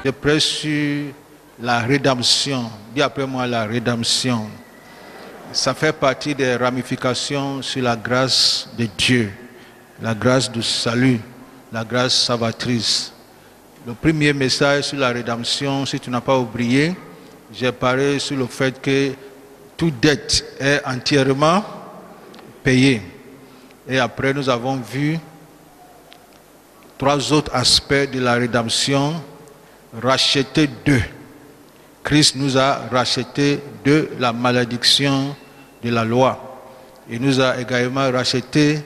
Je prêche sur la rédemption. Dis après moi la rédemption. Ça fait partie des ramifications sur la grâce de Dieu, la grâce du salut, la grâce salvatrice. Le premier message sur la rédemption, si tu n'as pas oublié, j'ai parlé sur le fait que toute dette est entièrement payée. Et après, nous avons vu 3 autres aspects de la rédemption. Racheter d'eux. Christ nous a racheté de la malédiction de la loi. Il nous a également racheté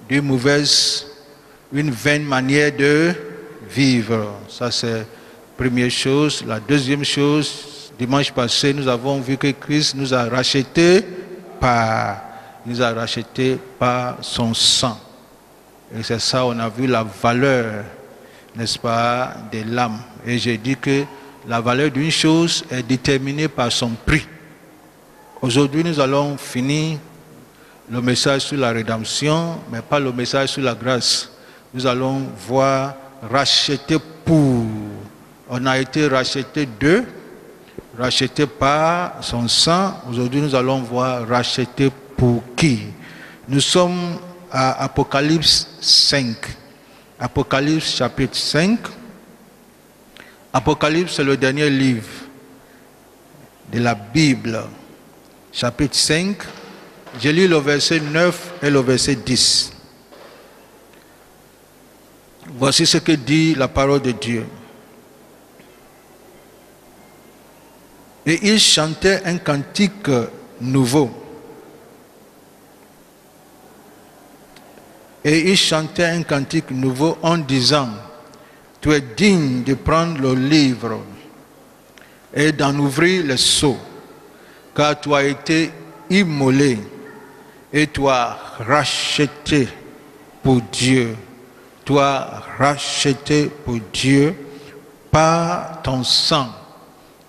d'une vaine manière de vivre. Ça, c'est la première chose. La deuxième chose, dimanche passé, nous avons vu que Christ nous a racheté par son sang. Et c'est ça, on a vu la valeur, n'est-ce pas, de l'âme. Et j'ai dit que la valeur d'une chose est déterminée par son prix. Aujourd'hui, nous allons finir le message sur la rédemption, mais pas le message sur la grâce. Nous allons voir racheter pour. On a été racheté de, racheté par son sang. Aujourd'hui, nous allons voir racheter pour qui. Nous sommes à Apocalypse 5. Apocalypse chapitre 5. Apocalypse, c'est le dernier livre de la Bible. Chapitre 5. Je lis le verset 9 et le verset 10. Voici ce que dit la parole de Dieu. Et il chantait un cantique nouveau. Et il chantait un cantique nouveau en disant: tu es digne de prendre le livre et d'en ouvrir les sceaux, car tu as été immolé et tu as racheté pour Dieu. Tu as racheté pour Dieu par ton sang.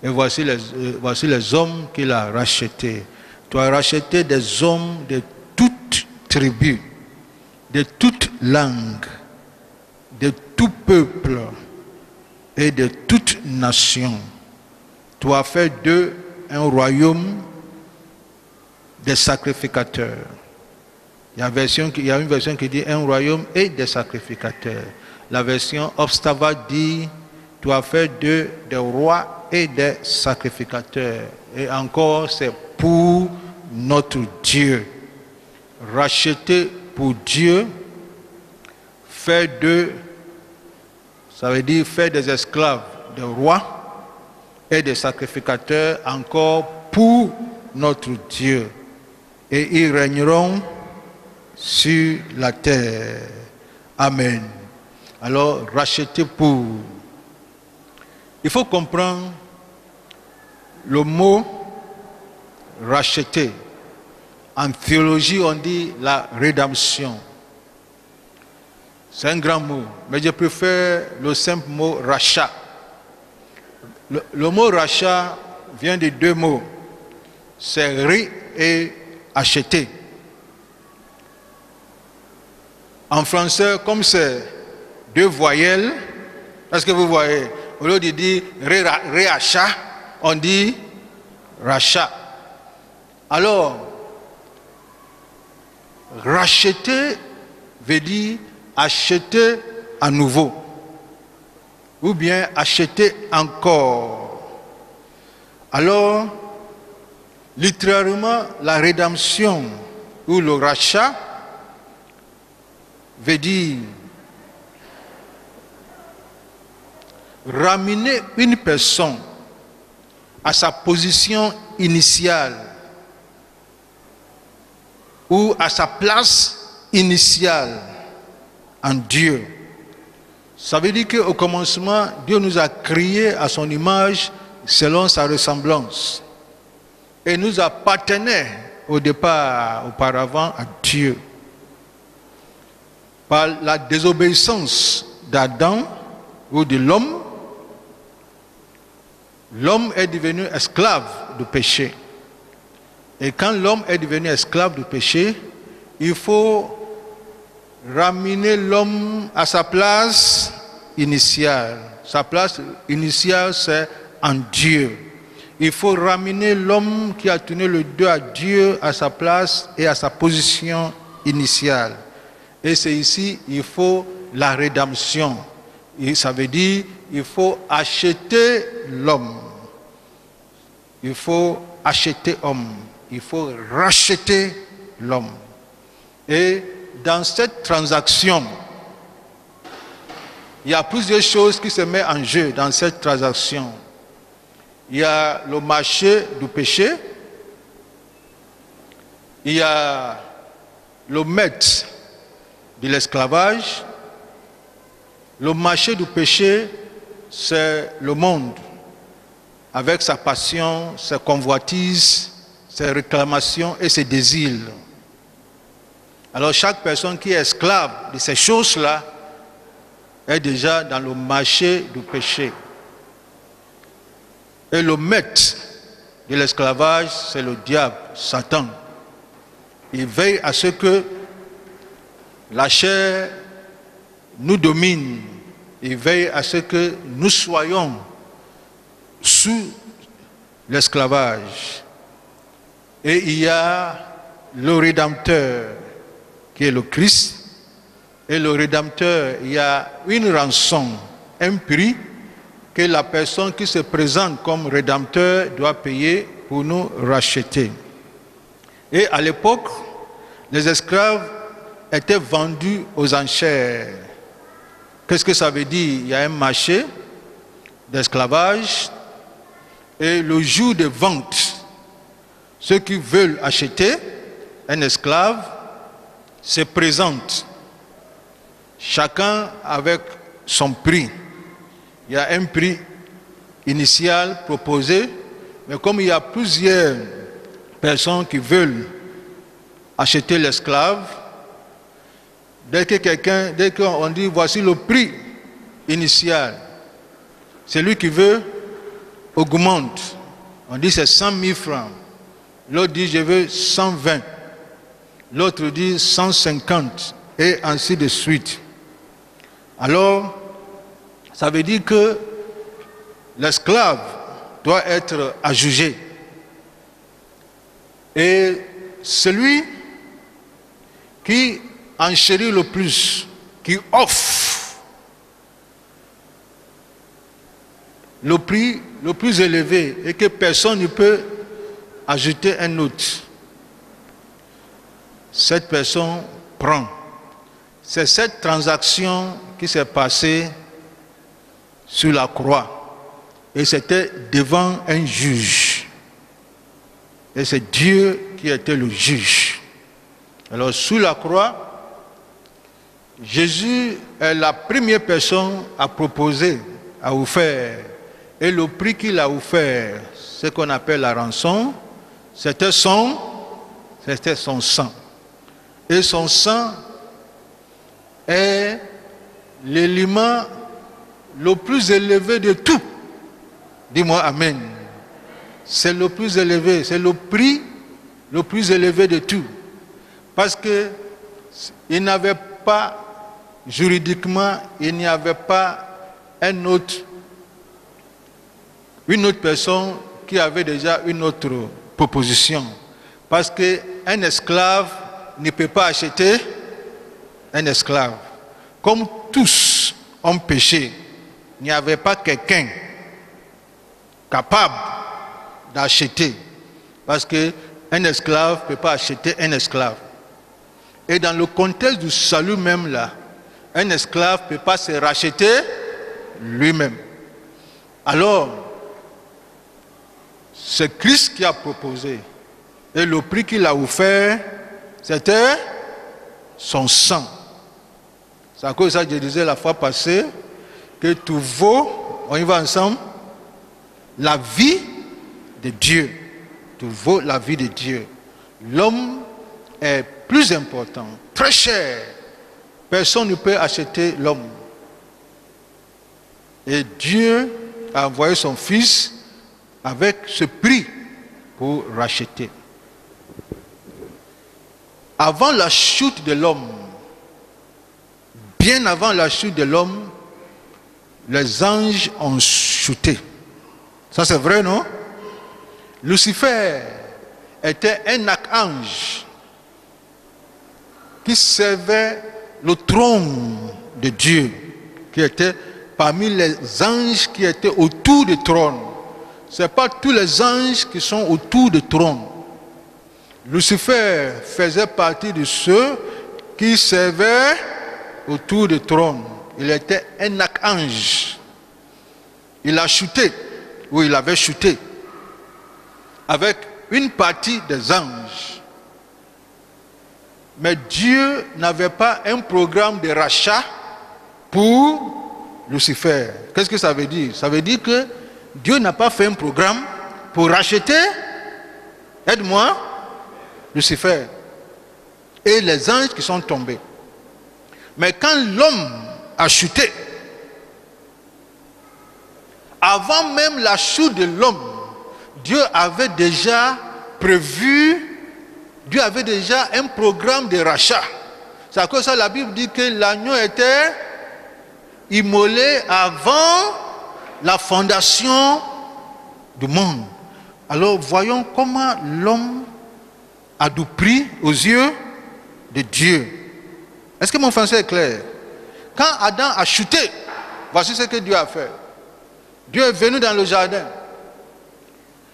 Et voici les hommes qu'il a rachetés. Tu as racheté des hommes de toute tribu, de toute langue, de tout peuple et de toute nation. Tu as fait d'eux un royaume des sacrificateurs. Il y a une version qui dit un royaume et des sacrificateurs. La version Obstava dit: tu as fait d'eux des rois et des sacrificateurs. Et encore, c'est pour notre Dieu. Racheter pour Dieu, faire d'eux, ça veut dire faire des esclaves, des rois et des sacrificateurs, encore pour notre Dieu. Et ils régneront sur la terre. Amen. Alors, racheter pour. Il faut comprendre le mot racheter. En théologie, on dit la rédemption. C'est un grand mot, mais je préfère le simple mot rachat. Le mot rachat vient de 2 mots. C'est ri et acheter. En français, comme c'est 2 voyelles, est-ce que vous voyez? Au lieu de dire réachat, on dit rachat. Alors, racheter veut dire acheter à nouveau, ou bien acheter encore. Alors, littéralement, la rédemption ou le rachat veut dire ramener une personne à sa position initiale ou à sa place initiale en Dieu. Ça veut dire qu'au commencement, Dieu nous a créés à son image selon sa ressemblance. Et nous appartenait auparavant à Dieu. Par la désobéissance d'Adam ou de l'homme, l'homme est devenu esclave du péché. Et quand l'homme est devenu esclave du péché, il faut ramener l'homme à sa place initiale. Sa place initiale, c'est en Dieu. Il faut ramener l'homme qui a tourné le dos à Dieu à sa place et à sa position initiale. Et c'est ici, il faut la rédemption. Et ça veut dire, il faut acheter l'homme. Il faut acheter l'homme. Il faut racheter l'homme. Et dans cette transaction, il y a plusieurs choses qui se mettent en jeu dans cette transaction. Il y a le marché du péché. Il y a le maître de l'esclavage. Le marché du péché, c'est le monde, avec sa passion, ses convoitises, ses réclamations et ses désirs. Alors chaque personne qui est esclave de ces choses-là est déjà dans le marché du péché. Et le maître de l'esclavage, c'est le diable, Satan. Il veille à ce que la chair nous domine. Il veille à ce que nous soyons sous l'esclavage. Et il y a le Rédempteur, qui est le Christ. Et le Rédempteur, il y a une rançon, un prix que la personne qui se présente comme Rédempteur doit payer pour nous racheter. Et à l'époque, les esclaves étaient vendus aux enchères. Qu'est-ce que ça veut dire? Il y a un marché d'esclavage et le jour de vente, ceux qui veulent acheter un esclave se présentent, chacun avec son prix. Il y a un prix initial proposé, mais comme il y a plusieurs personnes qui veulent acheter l'esclave, dès qu'on dit voici le prix initial, celui qui veut augmente. On dit c'est 100 000 francs. L'autre dit je veux 120. L'autre dit 150 et ainsi de suite. Alors, ça veut dire que l'esclave doit être adjugé. Et celui qui enchérit le plus, qui offre le prix le plus élevé et que personne ne peut ajouter un autre, cette personne prend. C'est cette transaction qui s'est passée sur la croix. Et c'était devant un juge. Et c'est Dieu qui était le juge. Alors sur la croix, Jésus est la première personne à proposer, à offrir. Et le prix qu'il a offert, ce qu'on appelle la rançon, c'était son sang. Et son sang est l'élément le plus élevé de tout. Dis-moi Amen. C'est le plus élevé, c'est le prix le plus élevé de tout. Parce que il n'avait pas, juridiquement, il n'y avait pas une autre personne qui avait déjà une autre proposition. Parce qu'un esclave ne peut pas acheter un esclave. Comme tous ont péché, il n'y avait pas quelqu'un capable d'acheter. Parce qu'un esclave ne peut pas acheter un esclave. Et dans le contexte du salut même là, un esclave ne peut pas se racheter lui-même. Alors, c'est Christ qui a proposé. Et le prix qu'il a offert, c'était son sang. C'est à cause de ça que je disais la fois passée que tout vaut, on y va ensemble, la vie de Dieu. Tout vaut la vie de Dieu. L'homme est plus important, très cher. Personne ne peut acheter l'homme. Et Dieu a envoyé son Fils avec ce prix pour racheter. Avant la chute de l'homme, bien avant la chute de l'homme, les anges ont chuté. Ça c'est vrai, non? Lucifer était un archange qui servait le trône de Dieu, qui était parmi les anges qui étaient autour du trône. Ce n'est pas tous les anges qui sont autour du trône. Lucifer faisait partie de ceux qui servaient autour du trône. Il était un archange. Il a chuté, ou il avait chuté, avec une partie des anges. Mais Dieu n'avait pas un programme de rachat pour Lucifer. Qu'est-ce que ça veut dire? Ça veut dire que Dieu n'a pas fait un programme pour racheter, aide-moi, Lucifer et les anges qui sont tombés. Mais quand l'homme a chuté, avant même la chute de l'homme, Dieu avait déjà prévu, Dieu avait déjà un programme de rachat. C'est à cause de ça que la Bible dit que l'agneau était immolé avant la fondation du monde. Alors voyons comment l'homme a du prix aux yeux de Dieu. Est-ce que mon français est clair? Quand Adam a chuté, voici ce que Dieu a fait. Dieu est venu dans le jardin.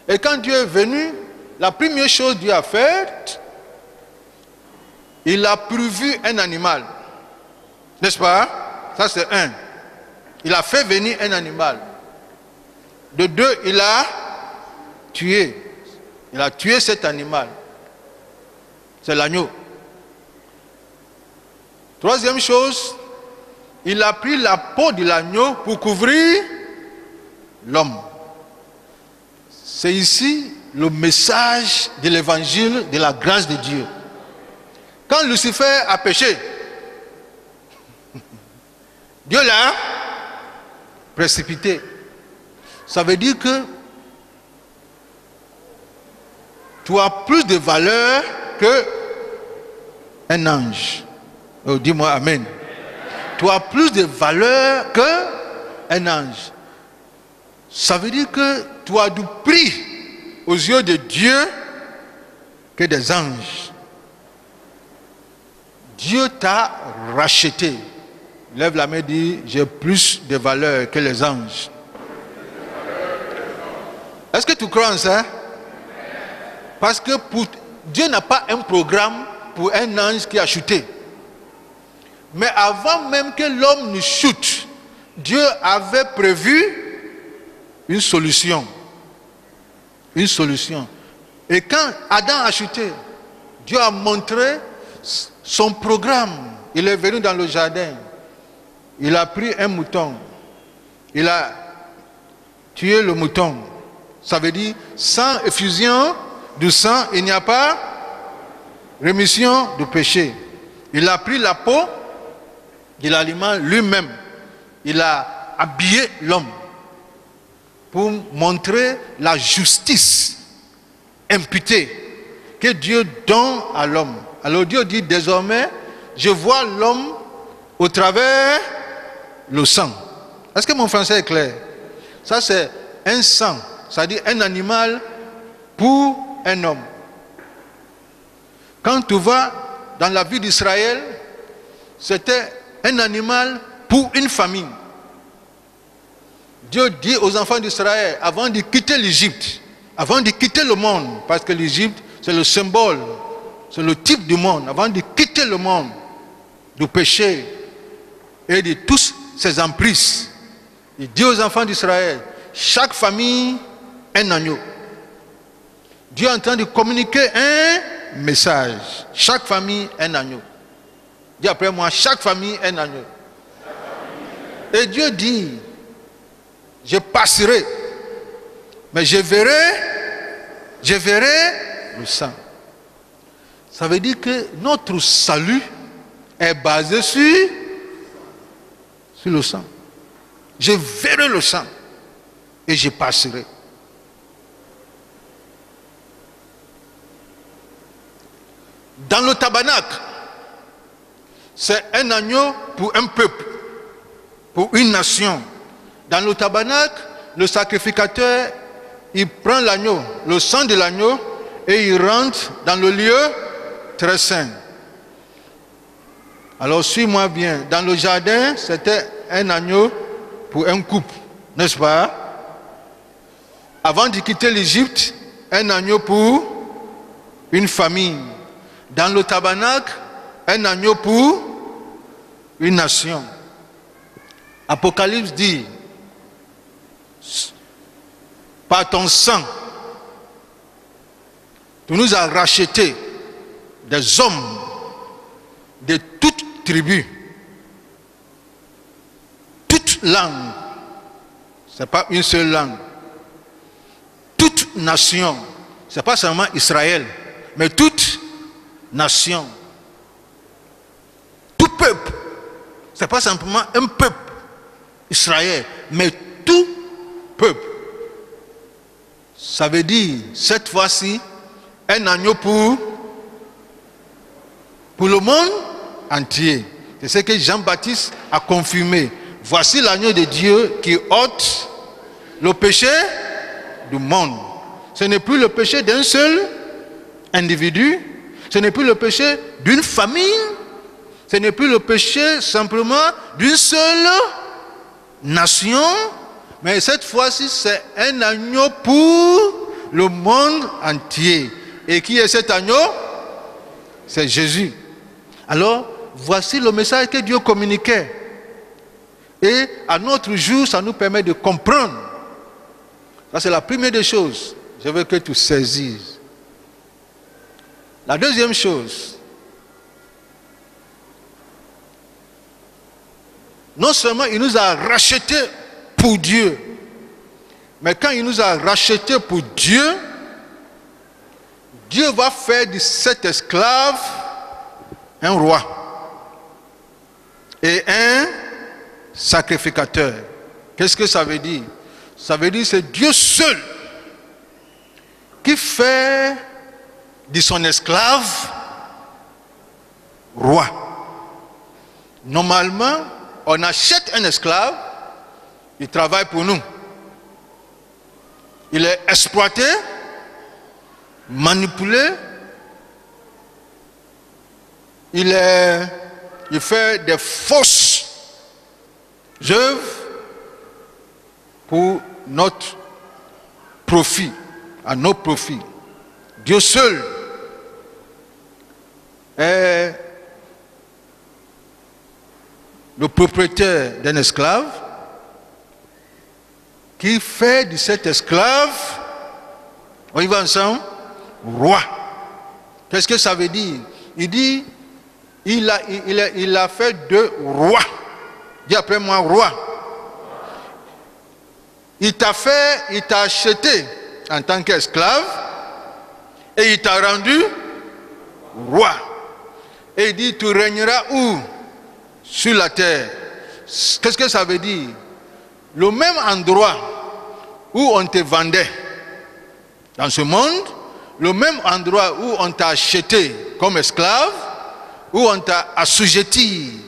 Et quand Dieu est venu, la première chose que Dieu a faite, il a prévu un animal. N'est-ce pas? Ça c'est un. Il a fait venir un animal. De deux, il a tué. Il a tué cet animal. C'est l'agneau. Troisième chose, il a pris la peau de l'agneau pour couvrir l'homme. C'est ici le message de l'évangile de la grâce de Dieu. Quand Lucifer a péché, Dieu l'a précipité. Ça veut dire que tu as plus de valeur qu'un ange. Oh, dis-moi amen. Tu as plus de valeur qu'un ange. Ça veut dire que tu as du prix aux yeux de Dieu que des anges. Dieu t'a racheté. Lève la main et dis, j'ai plus de valeur que les anges. Est-ce que tu crois en ça? Parce que Dieu n'a pas un programme pour un ange qui a chuté. Mais avant même que l'homme ne chute, Dieu avait prévu une solution. Une solution. Et quand Adam a chuté, Dieu a montré son programme. Il est venu dans le jardin. Il a pris un mouton. Il a tué le mouton. Ça veut dire, sans effusion du sang, il n'y a pas rémission du péché. Il a pris la peau de l'aliment lui-même. Il a habillé l'homme pour montrer la justice imputée que Dieu donne à l'homme. Alors Dieu dit désormais, je vois l'homme au travers le sang. Est-ce que mon français est clair? Ça c'est un sang, c'est-à-dire un animal pour un homme. Quand tu vas dans la vie d'Israël, c'était un animal pour une famille. Dieu dit aux enfants d'Israël, avant de quitter l'Égypte, avant de quitter le monde, parce que l'Égypte c'est le symbole, c'est le type du monde, avant de quitter le monde, du péché et de tous ses emprises, il dit aux enfants d'Israël, chaque famille un agneau. Dieu est en train de communiquer un message. Chaque famille un agneau. Dis après moi, chaque famille un agneau. Et Dieu dit, je passerai, mais je verrai le sang. Ça veut dire que notre salut est basé sur le sang. Je verrai le sang et je passerai. Dans le tabernacle, c'est un agneau pour un peuple, pour une nation. Dans le tabernacle, le sacrificateur, il prend l'agneau, le sang de l'agneau, et il rentre dans le lieu très saint. Alors suis-moi bien. Dans le jardin, c'était un agneau pour un couple, n'est-ce pas? Avant de quitter l'Égypte, un agneau pour une famille. Dans le tabernacle, un agneau pour une nation. Apocalypse dit, par ton sang, tu nous as rachetés des hommes de toute tribu, toute langue, ce n'est pas une seule langue, toute nation, ce n'est pas seulement Israël, mais toute nation, tout peuple, ce n'est pas simplement un peuple, Israël, mais tout peuple. Ça veut dire, cette fois-ci, un agneau pour le monde entier. C'est ce que Jean-Baptiste a confirmé. Voici l'agneau de Dieu qui ôte le péché du monde. Ce n'est plus le péché d'un seul individu, ce n'est plus le péché d'une famille, ce n'est plus le péché simplement d'une seule nation, mais cette fois-ci c'est un agneau pour le monde entier. Et qui est cet agneau? C'est Jésus. Alors, voici le message que Dieu communiquait. Et à notre jour, ça nous permet de comprendre. Ça, c'est la première des choses. Je veux que tu saisisses. La deuxième chose, non seulement il nous a rachetés pour Dieu, mais quand il nous a rachetés pour Dieu, Dieu va faire de cet esclave un roi et un sacrificateur. Qu'est-ce que ça veut dire? Ça veut dire que c'est Dieu seul qui fait de son esclave roi. Normalement, on achète un esclave, il travaille pour nous. Il est exploité, manipulé, il fait des fausses œuvres pour notre profit, à nos profits. Dieu seul est le propriétaire d'un esclave qui fait de cet esclave, on y va ensemble, roi. Qu'est-ce que ça veut dire? Il dit, il a fait de roi. Dis après moi, roi. Il t'a acheté en tant qu'esclave et il t'a rendu roi. Et il dit, tu régneras où? Sur la terre. Qu'est-ce que ça veut dire? Le même endroit où on te vendait dans ce monde, le même endroit où on t'a acheté comme esclave, où on t'a assujetti,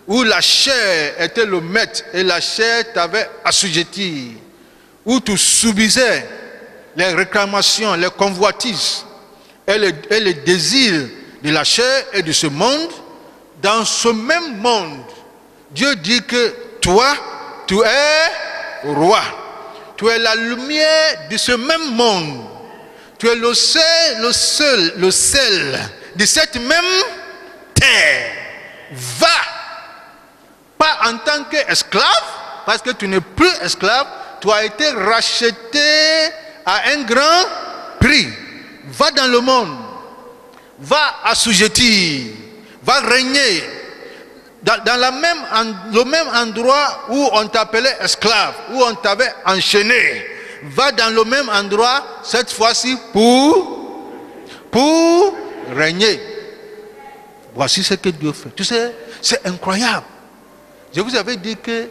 où la chair était le maître et la chair t'avait assujetti, où tu subissais les réclamations, les convoitises et les désirs de la chair et de ce monde. Dans ce même monde, Dieu dit que toi, tu es roi. Tu es la lumière de ce même monde. Tu es le sel de cette même terre. Va, pas en tant qu'esclave, parce que tu n'es plus esclave, tu as été racheté à un grand prix. Va dans le monde, va assujettir, va régner dans le même endroit où on t'appelait esclave, où on t'avait enchaîné. Va dans le même endroit, cette fois-ci pour régner. Voici ce que Dieu fait. Tu sais, c'est incroyable. Je vous avais dit que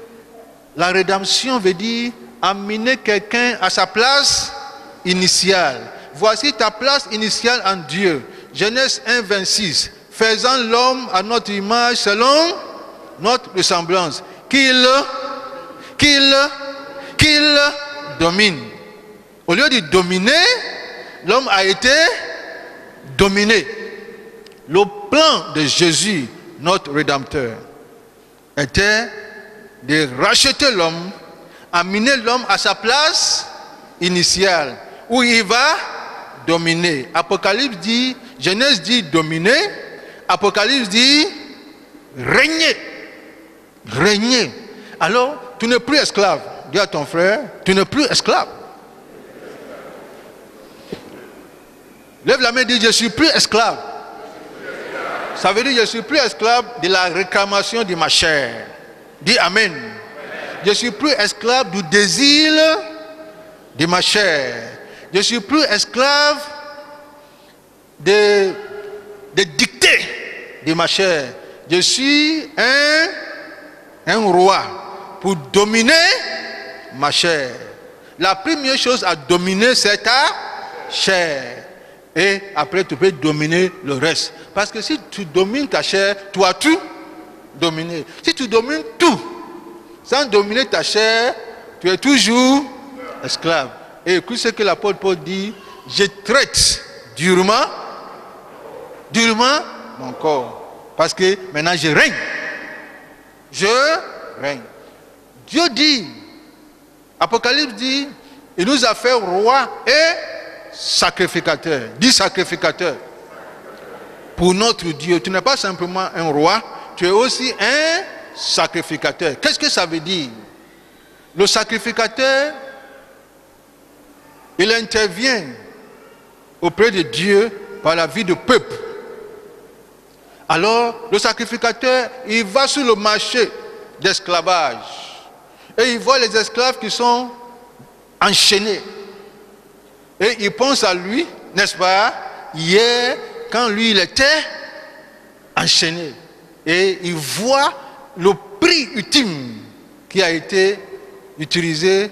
la rédemption veut dire amener quelqu'un à sa place initiale. Voici ta place initiale en Dieu. Genèse 1, 26. Faisant l'homme à notre image selon notre ressemblance. Qu'il qu'il domine. Au lieu de dominer, l'homme a été dominé. Le plan de Jésus, notre Rédempteur, était de racheter l'homme, amener l'homme à sa place initiale, où il va dominer. Apocalypse dit, Genèse dit dominer, Apocalypse dit régner. Régner. Alors, tu n'es plus esclave. Dis à ton frère, tu n'es plus esclave. Lève la main et dis, je ne suis plus esclave. Ça veut dire, je ne suis plus esclave de la réclamation de ma chair. Dis Amen. Je ne suis plus esclave du désir de ma chair. Je ne suis plus esclave des dictées de ma chair. Je suis un roi pour dominer ma chair. La première chose à dominer, c'est ta chair. Et après, tu peux dominer le reste. Parce que si tu domines ta chair, tu as tout dominé. Si tu domines tout, sans dominer ta chair, tu es toujours esclave. Et écoute ce que l'apôtre Paul dit, je traite durement mon corps. Parce que maintenant je règne. Je règne. Dieu dit, Apocalypse dit, il nous a fait roi et sacrificateur. Dis sacrificateur. Pour notre Dieu, tu n'es pas simplement un roi, tu es aussi un sacrificateur. Qu'est-ce que ça veut dire? Le sacrificateur, il intervient auprès de Dieu par la vie du peuple. Alors, le sacrificateur, il va sur le marché d'esclavage et il voit les esclaves qui sont enchaînés. Et il pense à lui, n'est-ce pas, hier, quand lui, il était enchaîné. Et il voit le prix ultime qui a été utilisé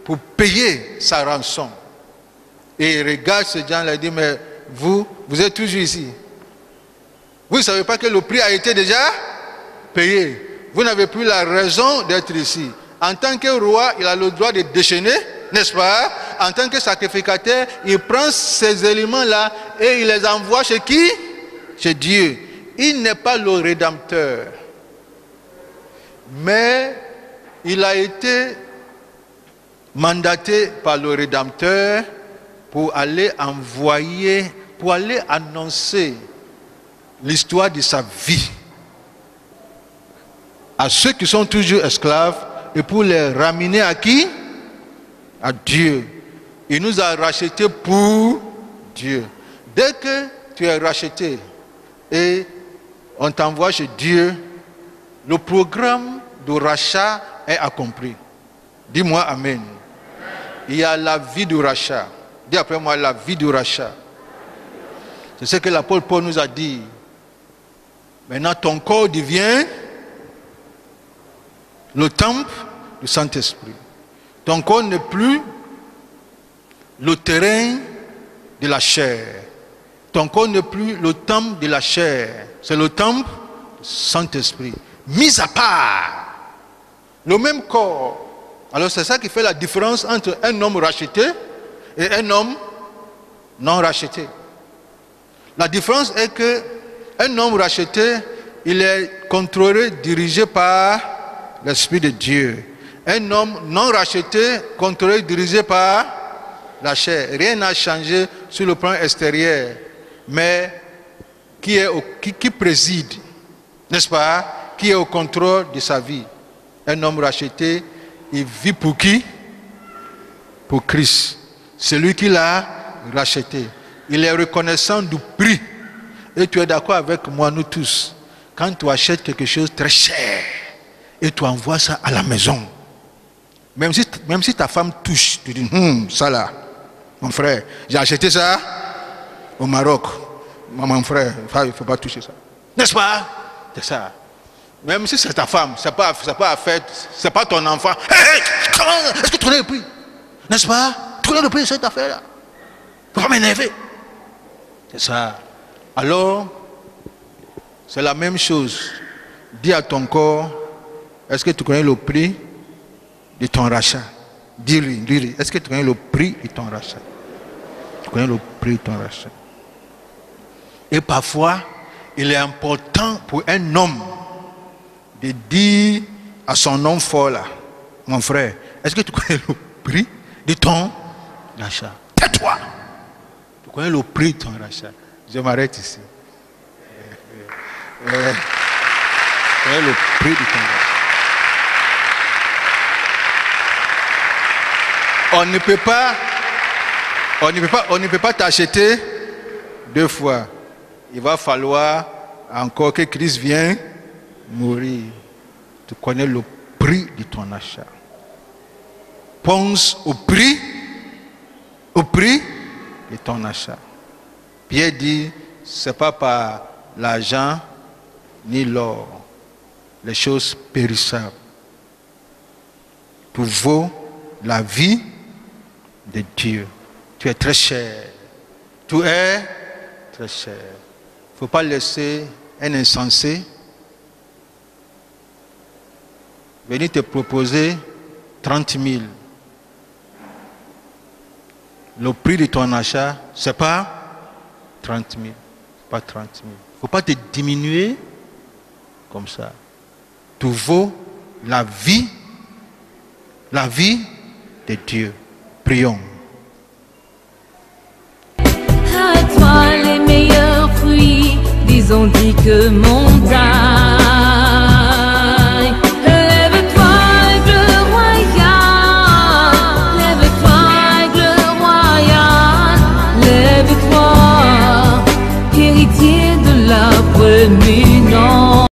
pour payer sa rançon. Et il regarde ce gens-là et dit, mais vous êtes toujours ici. Vous ne savez pas que le prix a été déjà payé. Vous n'avez plus la raison d'être ici. En tant que roi, il a le droit de déchaîner, n'est-ce pas? En tant que sacrificateur, il prend ces éléments-là et il les envoie chez qui? Chez Dieu. Il n'est pas le Rédempteur. Mais il a été mandaté par le Rédempteur pour aller envoyer, pour aller annoncer l'histoire de sa vie à ceux qui sont toujours esclaves et pour les ramener à qui? À Dieu. Il nous a rachetés pour Dieu. Dès que tu es racheté et on t'envoie chez Dieu, le programme de rachat est accompli. Dis-moi Amen. Il y a la vie du rachat. Dis après moi la vie du rachat. C'est ce que l'apôtre Paul nous a dit. Maintenant ton corps devient le temple du Saint-Esprit. Ton corps n'est plus le terrain de la chair. Ton corps n'est plus le temple de la chair. C'est le temple du Saint-Esprit. Mis à part. Le même corps. Alors c'est ça qui fait la différence entre un homme racheté et un homme non racheté. La différence est que un homme racheté, il est contrôlé, dirigé par l'Esprit de Dieu. Un homme non racheté, contrôlé, dirigé par la chair. Rien n'a changé sur le plan extérieur, mais qui préside, n'est-ce pas, qui est au contrôle de sa vie. Un homme racheté, il vit pour qui? Pour Christ. C'est lui qui l'a racheté. Il est reconnaissant du prix. Et tu es d'accord avec moi, nous tous, quand tu achètes quelque chose très cher et tu envoies ça à la maison, même si ta femme touche, tu dis, ça là, mon frère, j'ai acheté ça au Maroc. Mon frère, il ne faut pas toucher ça. N'est-ce pas? C'est ça. Même si c'est ta femme, c'est pas affaire, c'est pas ton enfant. Hey, est-ce que tu connais le prix? N'est-ce pas? Tu connais le prix de cette affaire-là? Il ne faut pas m'énerver. C'est ça. Alors, c'est la même chose. Dis à ton corps, est-ce que tu connais le prix de ton rachat? Dis-lui, est-ce que tu connais le prix de ton rachat? Tu connais le prix de ton rachat? Et parfois, il est important pour un homme de dire à son homme fort là, mon frère, est-ce que tu connais le prix de ton rachat? Tais-toi! Tu connais le prix de ton rachat? Je m'arrête ici. Tu connais le prix de ton rachat? On ne peut pas t'acheter deux fois. Il va falloir encore que Christ vienne mourir. Tu connais le prix de ton achat. Pense au prix de ton achat. Pierre dit, ce n'est pas par l'argent ni l'or, les choses périssables. Tu vaux la vie de Dieu. Tu es très cher. Tu es très cher. Il ne faut pas laisser un insensé venir te proposer 30 000. Le prix de ton achat, ce n'est pas 30 000. Pas 30 000. Il ne faut pas te diminuer comme ça. Tu vaux la vie de Dieu. Prions. À toi les meilleurs fruits, disons dit que montagne. Lève-toi, aigle royal. Lève-toi, aigle royal. Lève-toi, héritier de l'arbre éminent.